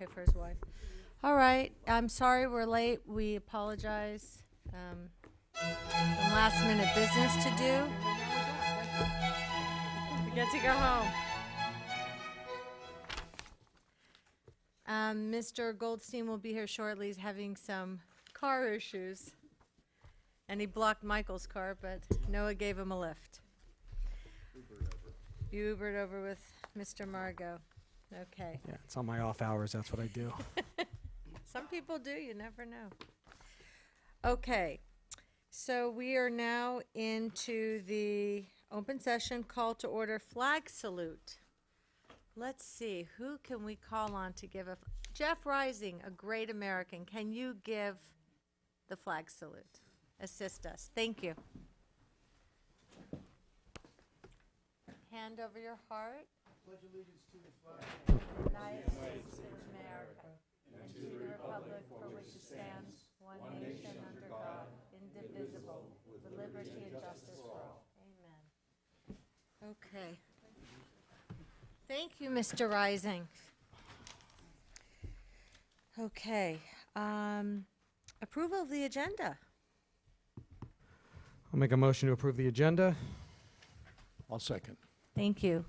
okay for his wife. All right, I'm sorry we're late. We apologize. Some last minute business to do. We get to go home. Mr. Goldstein will be here shortly. He's having some car issues. And he blocked Michael's car, but Noah gave him a lift. You Ubered over with Mr. Margot. Okay. Yeah, it's on my off hours. That's what I do. Some people do. You never know. Okay. So we are now into the open session call to order flag salute. Let's see. Who can we call on to give a... Jeff Rising, a great American. Can you give the flag salute? Assist us. Thank you. Hand over your heart. Pledge allegiance to the flag. United States of America, and to the republic for which it stands, one nation under God, indivisible, with liberty and justice for all. Amen. Okay. Thank you, Mr. Rising. Okay. Approval of the agenda. I'll make a motion to approve the agenda. I'll second. Thank you.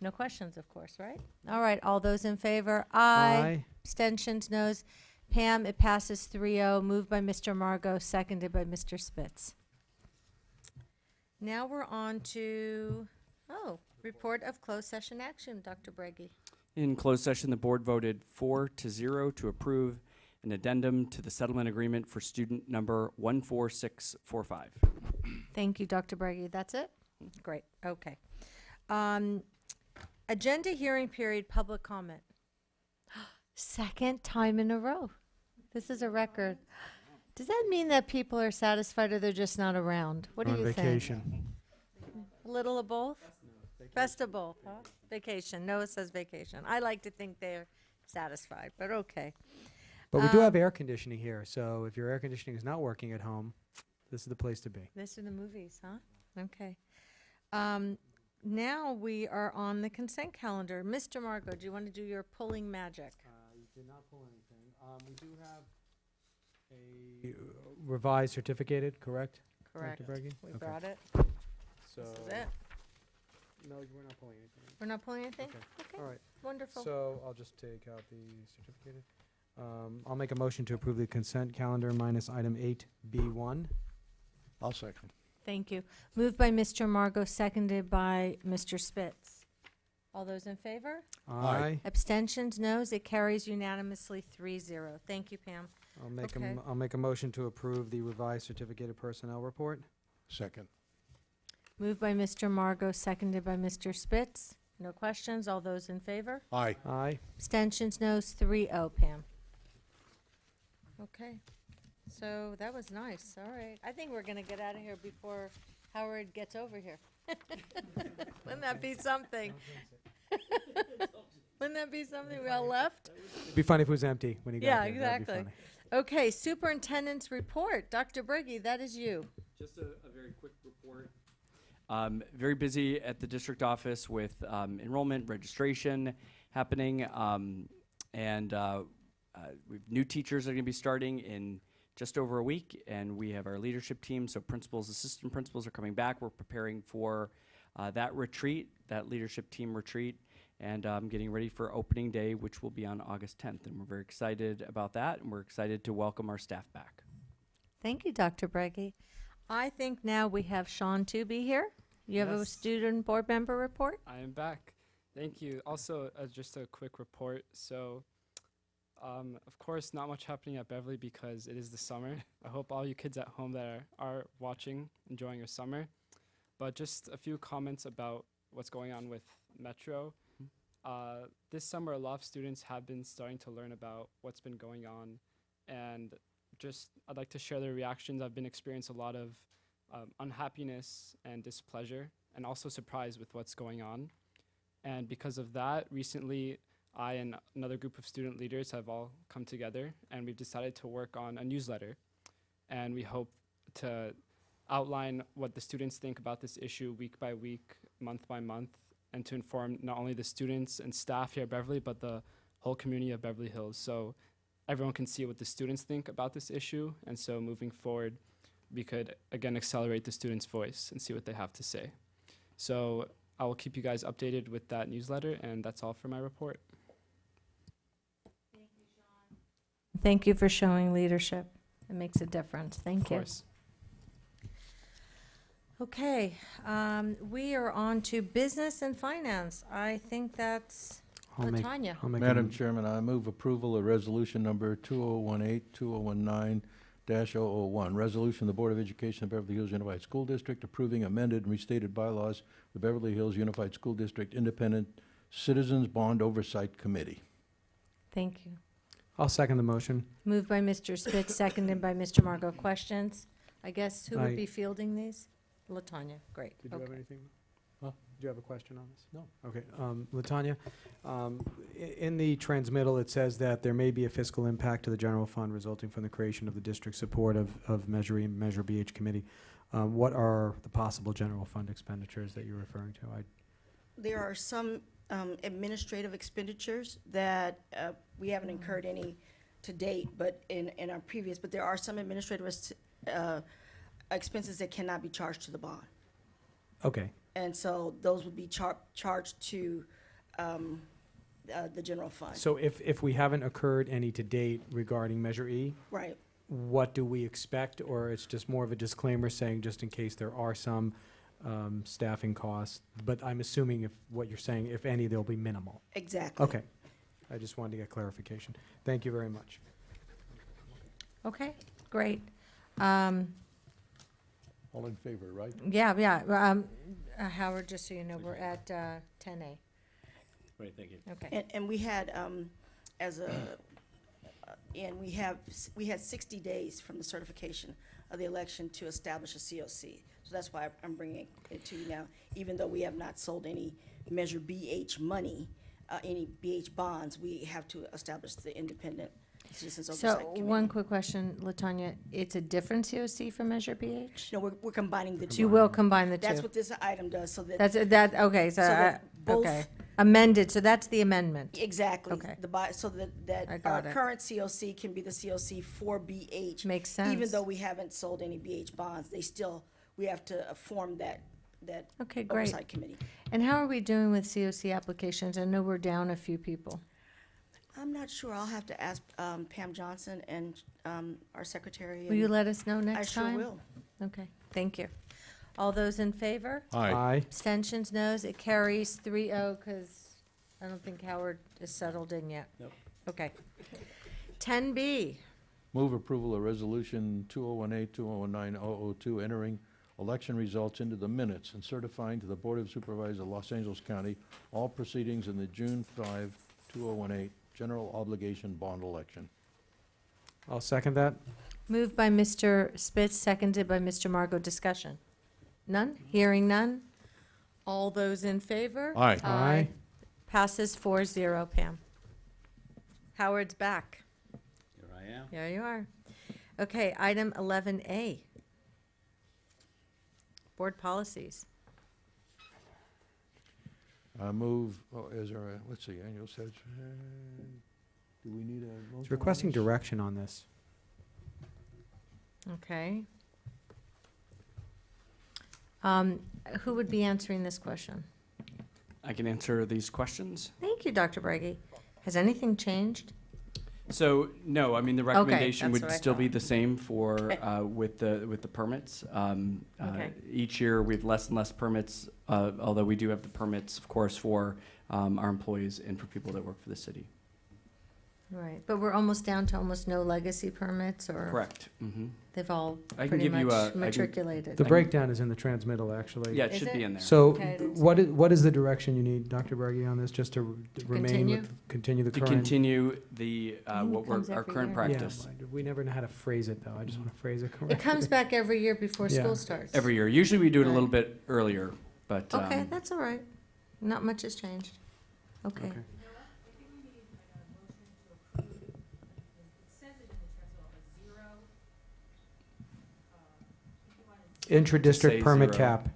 No questions, of course, right? All right, all those in favor? Aye. Abstentions, noes. Pam, it passes 3-0. Moved by Mr. Margot, seconded by Mr. Spitz. Now we're on to, report of closed session action, Dr. Breggy. In closed session, the board voted 4-0 to approve an addendum to the settlement agreement for student number 14645. Thank you, Dr. Breggy. That's it? Great, okay. Agenda hearing period, public comment. Second time in a row. This is a record. Does that mean that people are satisfied or they're just not around? What do On you think? vacation. A little of both? Best of both, huh? Vacation. Noah says vacation. I like to think they're satisfied, but okay. But we do have air conditioning here, so if your air conditioning is not working at home, this is the place to be. This are the movies, huh? Okay. Now we are on the consent calendar. Mr. Margot, do you want to do your pulling magic? You did not pull anything. We do have a revised certificated, correct? Correct. Dr. Breggy? We Okay. brought it. So This is it. No, we're not pulling anything. We're not pulling anything? Okay. Okay, All right. wonderful. So I'll just take out the certificated. I'll make a motion to approve the consent calendar minus item 8B1. I'll second. Thank you. Moved by Mr. Margot, seconded by Mr. Spitz. All those in favor? Aye. Abstentions, noes. It carries unanimously 3-0. Thank you, Pam. I'll make a motion to approve the revised certificated personnel report. Second. Moved by Mr. Margot, seconded by Mr. Spitz. No questions. All those in favor? Aye. Aye. Abstentions, noes. 3-0, Pam. Okay. So that was nice. All right. I think we're going to get out of here before Howard gets over here. Wouldn't that be something? Wouldn't that be something? We all left? It'd be funny if it was empty when you got Yeah, here. That'd be exactly. funny. Okay, superintendent's report. Dr. Breggy, that is you. Just a very quick report. Very busy at the district office with enrollment, registration happening, and we've new teachers are going to be starting in just over a week, and we have our leadership team, so principals, assistant principals are coming back. We're preparing for that retreat, that leadership team retreat, and getting ready for opening day, which will be on August 10th, and we're very excited about that, and we're excited to welcome our staff back. Thank you, Dr. Breggy. I think now we have Sean Tooby here. You have a Yes. student board member report? I am back. Thank you. Also, just a quick report. So, of course, not much happening at Beverly because it is the summer. I hope all you kids at home that are watching, enjoying your summer. But just a few comments about what's going on with Metro. This summer, a lot of students have been starting to learn about what's been going on. And just, I'd like to share their reactions. I've been experiencing a lot of unhappiness and displeasure, and also surprise with what's going on. And because of that, recently, I and another group of student leaders have all come together, and we've decided to work on a newsletter. And we hope to outline what the students think about this issue week by week, month by month, and to inform not only the students and staff here at Beverly, but the whole community of Beverly Hills, so everyone can see what the students think about this issue. And so moving forward, we could, again, accelerate the students' voice and see what they have to say. So I will keep you guys updated with that newsletter, and that's all for my report. Thank you for showing leadership. It makes a difference. Thank Of you. course. Okay, we are on to business and finance. I think that's I'll make, Latanya. I'll make Madam Chairman, I move approval of resolution number 2018-2019-001. Resolution of the Board of Education of Beverly Hills Unified School District approving amended and restated bylaws of the Beverly Hills Unified School District Independent Citizens Bond Oversight Committee. Thank you. I'll second the motion. Moved by Mr. Spitz, seconded by Mr. Margot. Questions? I guess who would I- be fielding these? Latanya, great. Did you have Okay. anything? Huh? Did you have a question on this? No. Okay, Latanya, in the transmittal, it says that there may be a fiscal impact to the general fund resulting from the creation of the district support of Measure E and Measure BH committee. What are the possible general fund expenditures that you're referring to? There are some administrative expenditures that we haven't incurred any to date, but in our previous, but there are some administrative expenses that cannot be charged to the bond. Okay, And so those would be charged to the general fund. so if we haven't incurred any to date regarding Measure E, Right. what do we expect? Or it's just more of a disclaimer saying just in case there are some staffing costs? But I'm assuming if what you're saying, if any, they'll be minimal. Exactly. Okay. I just wanted to get clarification. Thank you very much. Okay, great. All in favor, right? Yeah. Howard, just so you know, we're at 10A. Great, thank you. Okay. And we had, we had 60 days from the certification of the election to establish a COC. So that's why I'm bringing it to you now, even though we have not sold any Measure BH money, any BH bonds, we have to establish the independent Citizens So Oversight Committee. one quick question, Latanya, it's a different COC from Measure BH? No, we're combining the two. You will combine the That's two? what this item does, so that. Okay, so, that both- okay. Amended, so that's the amendment. Exactly. Okay. So I that our got it. current COC can be the COC for BH. Makes sense. Even though we haven't sold any BH bonds, we have to form that Okay, great. oversight committee. And how are we doing with COC applications? I know we're down a few people. I'm not sure. I'll have to ask Pam Johnson and our secretary. Will you and let us know I next sure time? will. Okay, thank you. All those in favor? Aye. Abstentions, noes, it carries 3-0, because I don't think Howard is settled in yet. Nope. Okay. 10B, Move approval of resolution 2018-2019-002, entering election results into the minutes and certifying to the Board of Supervisors of Los Angeles County all proceedings in the June 5, 2018 general obligation bond election. I'll second that. moved by Mr. Spitz, seconded by Mr. Margot. Discussion? None? Hearing none? All those in favor? Aye. Aye. Passes 4-0, Pam. Howard's back. Here I am. There you are. Okay, item 11A. Board policies. Move, is there a, let's see, annual session, do we need a motion? It's on requesting this? direction on this. Okay. Who would be answering this question? I can answer these questions. Thank you, Dr. Breggy. Has anything changed? So, no, I mean, the recommendation that's would what I still be thought. the same for, with the permits. Okay. Each year, we have less and less permits, although we do have the permits, of course, for our employees and for people that work for the city. Right, but we're almost down to almost no legacy permits, or Correct. Mm-hmm. they've all I can pretty give you much a- I can- matriculated? The breakdown is in the transmittal, actually. Yeah, it Is should it? be in there. So Okay, I didn't see what is the direction you need, Dr. Berge, on this, just to remain Continue? with, continue the To current? continue the, I think it what we're, comes our every current year. practice. Yeah, we never know how to phrase it, though. I just want to phrase it correctly. It comes back every year before Yeah. school starts. Every year. Usually we do it a little Right. bit earlier, but. Okay, that's all right. Not much has changed. Okay. Okay. Intra-district Say permit zero. cap.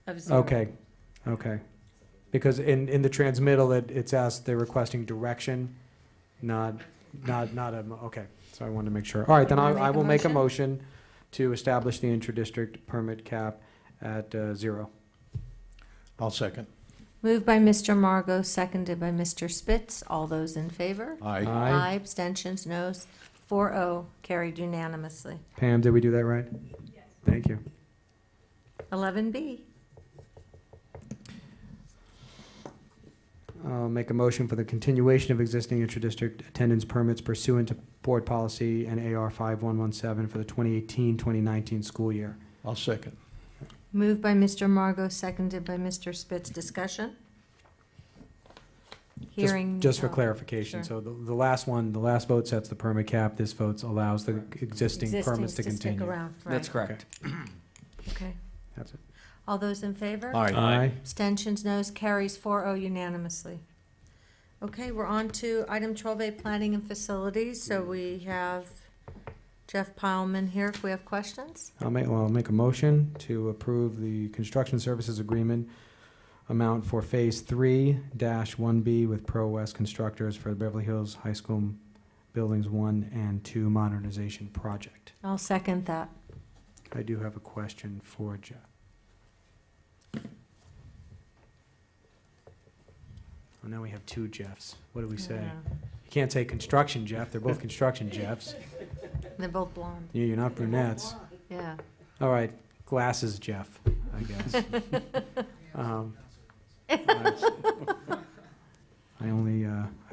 Of zero. Okay, okay. Because in the transmittal, it's asked, they're requesting direction, not okay. So I wanted to make sure. All right, then You wanna I will make a motion? motion to establish the intra-district permit cap at 0. I'll second. Moved by Mr. Margot, seconded by Mr. Spitz. All those in favor? Aye. Aye. Abstentions, noes. 4-0, carried unanimously. Pam, did we do that right? Yes. Thank you. 11B. I'll make a motion for the continuation of existing intra-district attendance permits pursuant to board policy and AR 5117 for the 2018-2019 school year. I'll second. Moved by Mr. Margot, seconded by Mr. Spitz. Discussion? Hearing. Just for oh, clarification, sure. so the last one, the last vote sets the permit cap, this vote allows the existing permits to Existing continue. stick around, right. That's correct. Okay. That's it. All those in favor? Aye. Abstentions, noes, carries 4-0 unanimously. Okay, we're on to item 12A, planning and facilities. So we have Jeff Pileman here if we have questions. I'll make a motion to approve the construction services agreement amount for Phase 3-1B with Pro West Constructors for the Beverly Hills High School Buildings 1 and 2 modernization project. I'll second that. I do have a question for Jeff. Well, now we have two Jeffs. What do we say? Yeah. You can't say construction Jeff, they're both construction Jeffs. They're both blonde. You're not brunettes. Yeah. All right, glasses Jeff, I guess. I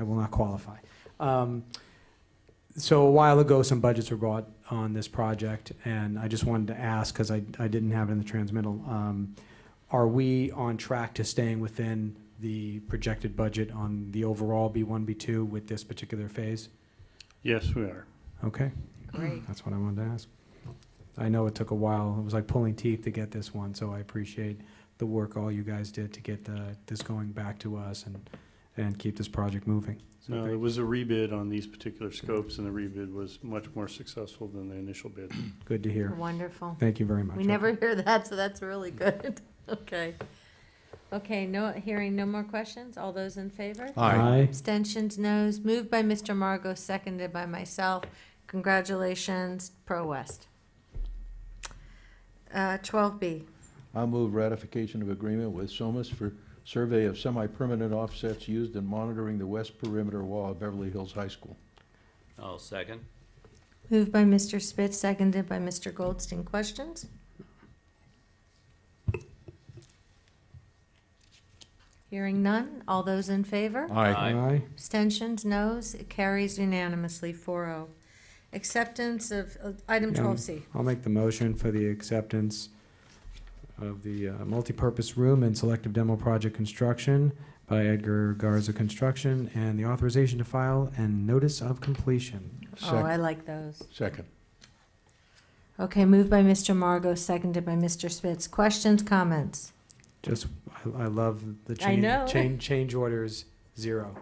will not qualify. So a while ago, some budgets were brought on this project, and I just wanted to ask, because I didn't have it in the transmittal, are we on track to staying within the projected budget on the overall B1, B2 with this particular phase? Yes, we are. Okay, Great. that's what I wanted to ask. I know it took a while. It was like pulling teeth to get this one, so I appreciate the work all you guys did to get this going back to us and keep this project moving. So No, thank- there was a rebid on these particular scopes, and the rebid was much more successful than the initial bid. Good to hear. Wonderful. Thank you very much. We never hear that, so that's really good. Okay. Okay, hearing no more questions. All those in favor? Aye. Abstentions, noes. Moved by Mr. Margot, seconded by myself. Congratulations, Pro West. 12B. I'll move ratification of agreement with SOMAS for survey of semi-permanent offsets used in monitoring the west perimeter wall of Beverly Hills High School. I'll second. Moved by Mr. Spitz, seconded by Mr. Goldstein. Questions? Hearing none. All those in favor? Aye. Aye. Abstentions, noes. It carries unanimously, 4-0. Acceptance of item Yeah. 12C. I'll make the motion for the acceptance of the multipurpose room and selective demo project construction by Edgar Garza Construction and the authorization to file and notice of completion. Oh, I like those. Second. Okay, moved by Mr. Margot, seconded by Mr. Spitz. Questions, comments? Just, I love the I know. change orders 0.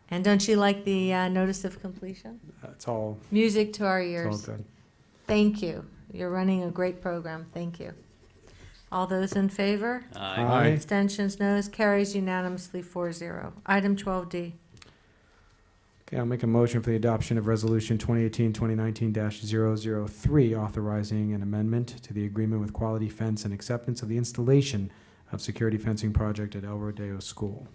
And don't you like the notice of completion? It's all, Music to our it's all ears. good. Thank you. You're running a great program. Thank you. All those in favor? Aye. Abstentions, noes. Carries unanimously, 4-0. Item 12D. Okay, I'll make a motion for the adoption of Resolution 2018-2019-003, authorizing an amendment to the agreement with Quality Fence and acceptance of the installation of security fencing project at El Rodeo School.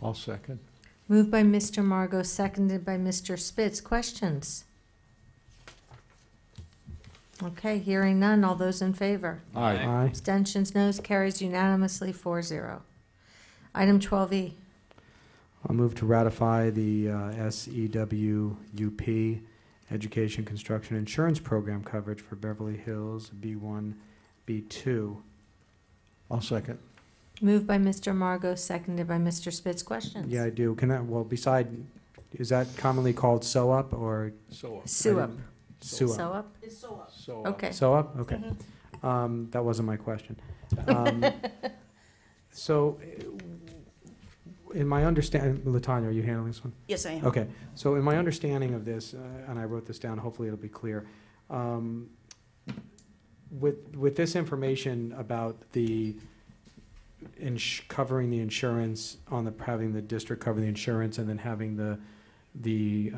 I'll second. Moved by Mr. Margot, seconded by Mr. Spitz. Questions? Okay, hearing none. All those in favor? Aye. Aye. Abstentions, noes. Carries unanimously, 4-0. Item 12E. I'll move to ratify the SEWUP Education Construction Insurance Program coverage for Beverly Hills B1, B2. I'll second. Moved by Mr. Margot, seconded by Mr. Spitz. Questions? Yeah, I do. Can that, well, is that commonly called SOUP or SUP. SUP? SUP? So. Okay. SOUP? Okay. That wasn't my question. So, in my understanding, Latanya, are you handling this one? Yes, I am. Okay, so in my understanding of this, and I wrote this down, hopefully it'll be clear, with this information about the covering the insurance on having the district cover the insurance and then having the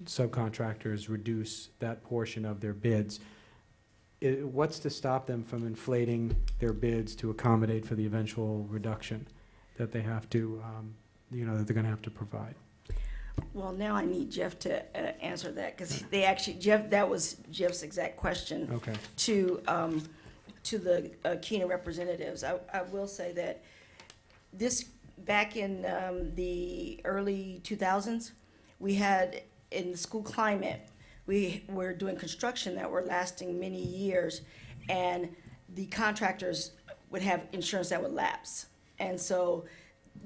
subcontractors reduce that portion of their bids. What's to stop them from inflating their bids to accommodate for the eventual reduction that they have to, that they're gonna have to provide? Well, now I need Jeff to answer that, because that was Jeff's exact question Okay. to the Keenan representatives. I will say that this, back in the early 2000s, we had, in the school climate, we were doing construction that were lasting many years, and the contractors would have insurance that would lapse. And so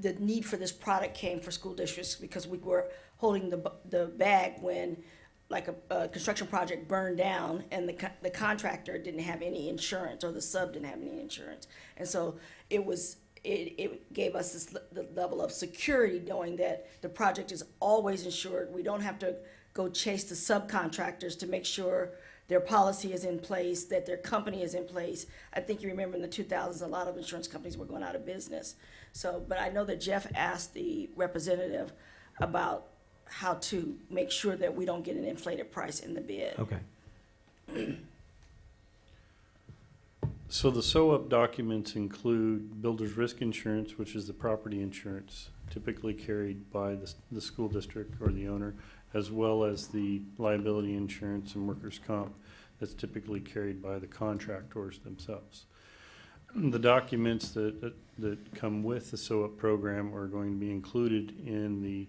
the need for this product came for school districts, because we were holding the bag when, like, a construction project burned down and the contractor didn't have any insurance, or the sub didn't have any insurance. And so it gave us the level of security, knowing that the project is always insured. We don't have to go chase the subcontractors to make sure their policy is in place, that their company is in place. I think you remember in the 2000s, a lot of insurance companies were going out of business. So, but I know that Jeff asked the representative about how to make sure that we don't get an inflated price in the bid. Okay. So the SOAP documents include builder's risk insurance, which is the property insurance typically carried by the school district or the owner, as well as the liability insurance and workers' comp that's typically carried by the contractors themselves. The documents that come with the SOAP program are going to be included in the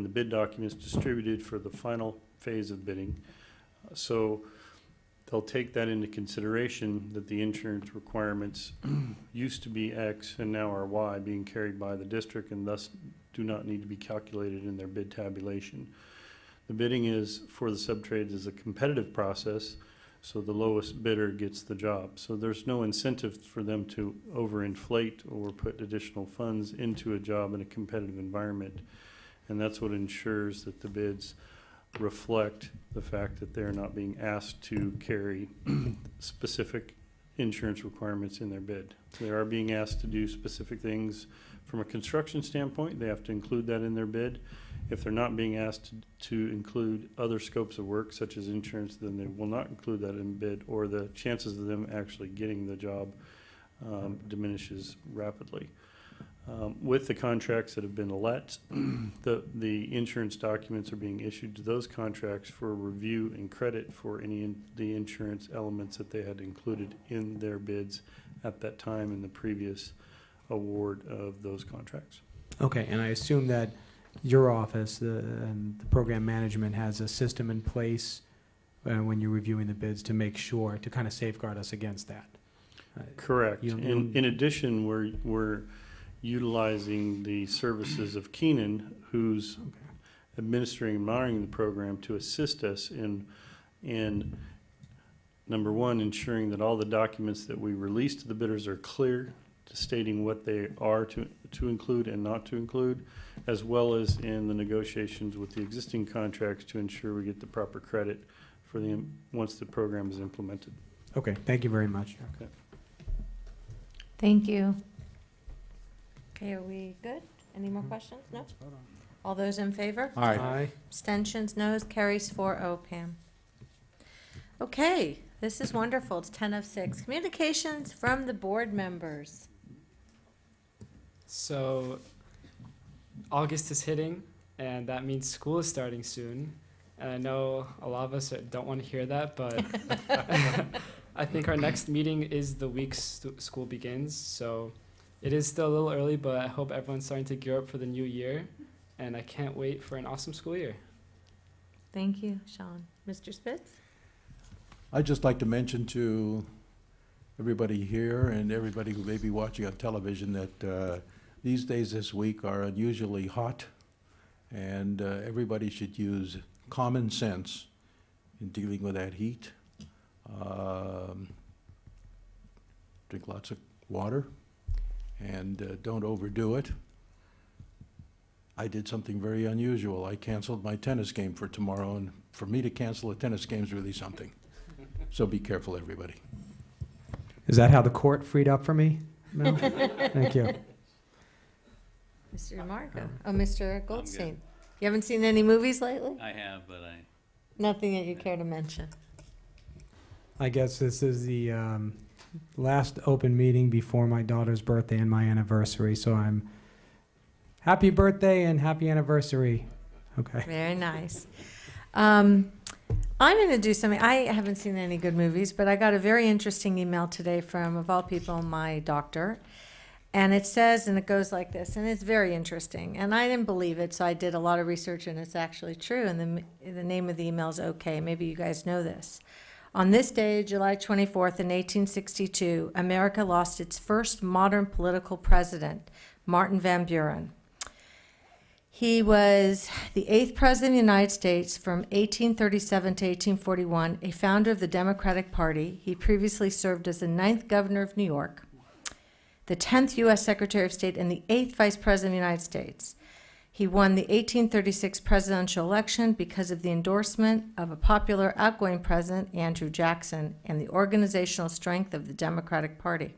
bid documents distributed for the final phase of bidding. So they'll take that into consideration, that the insurance requirements used to be X and now are Y, being carried by the district, and thus do not need to be calculated in their bid tabulation. The bidding is, for the subtrades, is a competitive process, so the lowest bidder gets the job. So there's no incentive for them to overinflate or put additional funds into a job in a competitive environment. And that's what ensures that the bids reflect the fact that they're not being asked to carry specific insurance requirements in their bid. They are being asked to do specific things from a construction standpoint. They have to include that in their bid. If they're not being asked to include other scopes of work, such as insurance, then they will not include that in bid, or the chances of them actually getting the job diminishes rapidly. With the contracts that have been let, the insurance documents are being issued to those contracts for review and credit for the insurance elements that they had included in their bids at that time in the previous award of those contracts. Okay, and I assume that your office and the program management has a system in place when you're reviewing the bids to make sure, to kind of safeguard us against that. Correct. In addition, we're utilizing the services of Keenan, who's administering and monitoring the program, to assist us in number one, ensuring that all the documents that we release to the bidders are clear, to stating what they are to include and not to include, as well as in the negotiations with the existing contracts to ensure we get the proper credit for once the program is implemented. Okay, thank you very much. Okay. Thank you. Okay, are we good? Any more questions? No? All those in favor? Aye. Abstentions, noes, carries 4-0, Pam. Okay, this is wonderful. It's 10 of 6. Communications from the board members. So August is hitting, and that means school is starting soon. And I know a lot of us don't want to hear that, but I think our next meeting is the week school begins. So it is still a little early, but I hope everyone's starting to gear up for the new year. And I can't wait for an awesome school year. Thank you, Sean. Mr. Spitz? I'd just like to mention to everybody here and everybody who may be watching on television that these days this week are unusually hot, and everybody should use common sense in dealing with that heat. Drink lots of water, and don't overdo it. I did something very unusual. I canceled my tennis game for tomorrow, and for me to cancel a tennis game is really something. So be careful, everybody. Is that how the court freed up for me? No? Thank you. Mr. Marco. Oh, Mr. Goldstein. You haven't seen any movies lately? I have, but Nothing that you care to mention? I guess this is the last open meeting before my daughter's birthday and my anniversary, so I'm happy birthday and happy anniversary. Okay. Very nice. I'm going to do something. I haven't seen any good movies, but I got a very interesting email today from, of all people, my doctor. And it says, and it goes like this, and it's very interesting. And I didn't believe it, so I did a lot of research, and it's actually true. And the name of the email is okay. Maybe you guys know this. On this day, July 24th, in 1862, America lost its first modern political president, Martin Van Buren. He was the 8th president of the United States from 1837 to 1841, a founder of the Democratic Party. He previously served as the 9th governor of New York, the 10th U.S. Secretary of State, and the 8th Vice President of the United States. He won the 1836 presidential election because of the endorsement of a popular outgoing president, Andrew Jackson, and the organizational strength of the Democratic Party.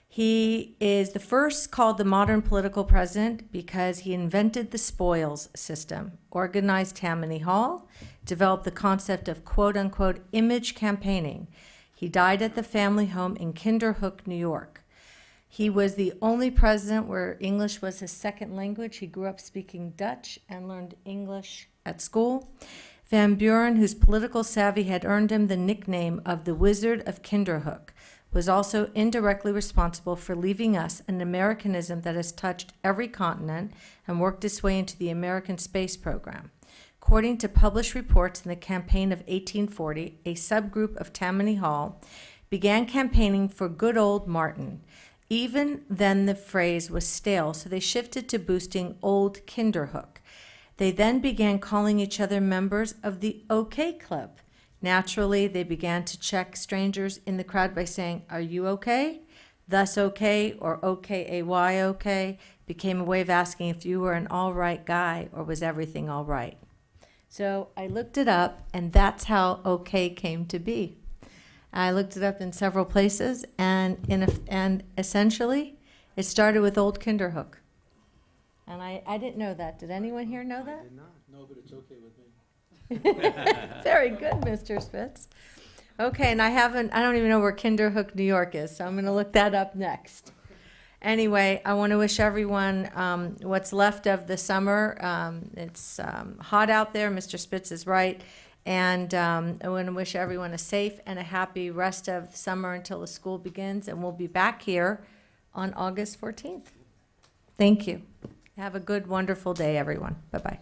He is the first called the modern political president because he invented the spoils system, organized Tammany Hall, developed the concept of quote-unquote image campaigning. He died at the family home in Kinderhook, New York. He was the only president where English was his second language. He grew up speaking Dutch and learned English at school. Van Buren, whose political savvy had earned him the nickname of the Wizard of Kinderhook, was also indirectly responsible for leaving us an Americanism that has touched every continent and worked its way into the American space program. According to published reports in the campaign of 1840, a subgroup of Tammany Hall began campaigning for good old Martin. Even then, the phrase was stale, so they shifted to boosting old Kinderhook. They then began calling each other members of the OK Club. Naturally, they began to check strangers in the crowd by saying, "Are you okay?" Thus, okay or OKAY okay became a way of asking if you were an all right guy or was everything all right. So I looked it up, and that's how okay came to be. I looked it up in several places, and essentially, it started with old Kinderhook. And I didn't know that. Did anyone here know that? I did not. No, but it's okay with me. Very good, Mr. Spitz. Okay, and I don't even know where Kinderhook, New York is, so I'm going to look that up next. Anyway, I want to wish everyone what's left of the summer. It's hot out there, Mr. Spitz is right. And I want to wish everyone a safe and a happy rest of summer until the school begins. And we'll be back here on August 14th. Thank you. Have a good, wonderful day, everyone. Bye-bye.